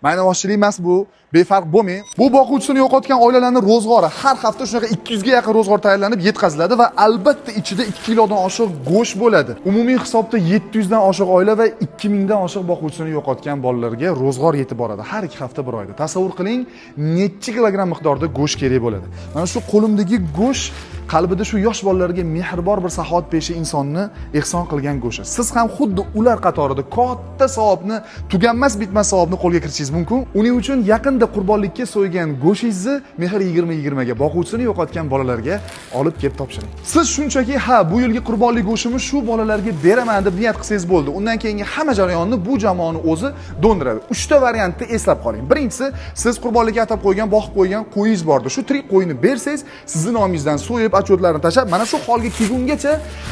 Maynavozchilik emas bu, befarq bo'lmang. Bu boquvchisini yo'qotgan oilalarning ro'zg'ori har hafta shunaqa 200 ga yaqin ro'zg'or tayyorlanib yetkaziladi va albatta ichida 2 kilodan oshiq go'sht bo'ladi. Umumiy hisobda 700 dan oshiq oila va 2000 dan oshiq boquvchisini yo'qotgan bolalarga ro'zg'or yetib boradi har 2 hafta bir oyda. Tasavvur qiling, necha kilogramm miqdorda go'sht kerak bo'ladi. Mana shu qo'limdagi go'sht qalbida shu yosh bolalarga mehribon bir saxovatpesha insonni ehson qilgan go'sht. Siz ham xuddi ular qatorida katta savobni, tuganmas bitmas savobni qo'lga kiritishingiz mumkin. Uning uchun yaqinda qurbonlikka so'ygan go'shingizni Mehr 2020 ga boquvchisini yo'qotgan bolalarga olib kelib topshiring. Siz shunchaki bu yilgi qurbonlik go'shtimni shu bolalarga beraman deb niyat qilsangiz bo'ldi. Undan keyingi hamma jarayonni bu jamoani o'zi do'ndiradi. 3 ta variantni eslab qoling. Birinchisi, siz qurbonlikka atab qo'ygan, boqib qo'ygan qo'yingiz bordi. Shu tirik qo'yni bersangiz, sizning nomingizdan so'yib, achotlarni tashlab, mana shu holga kelgungacha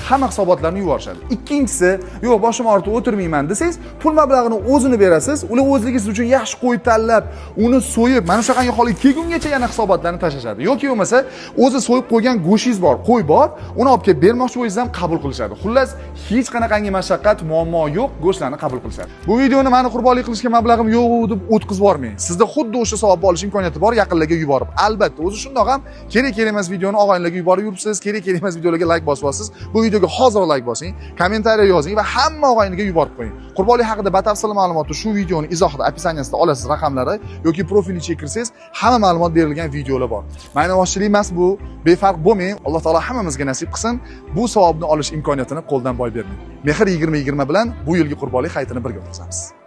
hamma hisobotlarni yuborishadi. Ikkinchisi, yo'q, boshim og'rib o'tirmayman desangiz, pul mablag'ini o'zini berasiz. Ular o'zligingiz uchun yaxshi qo'y tanlab, uni so'yib, mana shunaqangi holga kelgungacha yana hisobotlarni tashlashadi. Yoki bo'lmasa, o'zi so'yib qo'ygan go'shingiz bor, qo'y bor, uni olib kelib bermoqchi bo'lsangiz ham qabul qilishadi. Xullas, hech qanaqangi mashaqqat, muammo yo'q, go'shtlarni qabul qilishadi. Bu videoni meni qurbonlik qilishga mablag'im yo'q deb o'tkazib yubormang. Sizda xuddi o'sha savobni olish imkoniyati bor, yaqinlarga yuborib. Albatta, o'zi shundoq ham kerak emas videoni og'aynilarga yuborib yuribsiz, kerak emas videolarga like bosyapsiz. Bu videoga hozir like bosing, kommentariya yozing va hamma og'ayniga yuborib qo'ying. Qurbonlik haqida batafsil ma'lumotni shu videoning izohida, opisiyaniyasida olasiz raqamlari yoki profiliga kirsangiz, hamma ma'lumot berilgan videolar bor. Maynavozchilik emas bu, befarq bo'lmang. Alloh taolo hammamizga nasib qilsin. Bu savobni olish imkoniyatini qo'ldan boy bermang. Mehr 2020 bilan bu yilgi qurbonlik hayitini birga o'tkazamiz.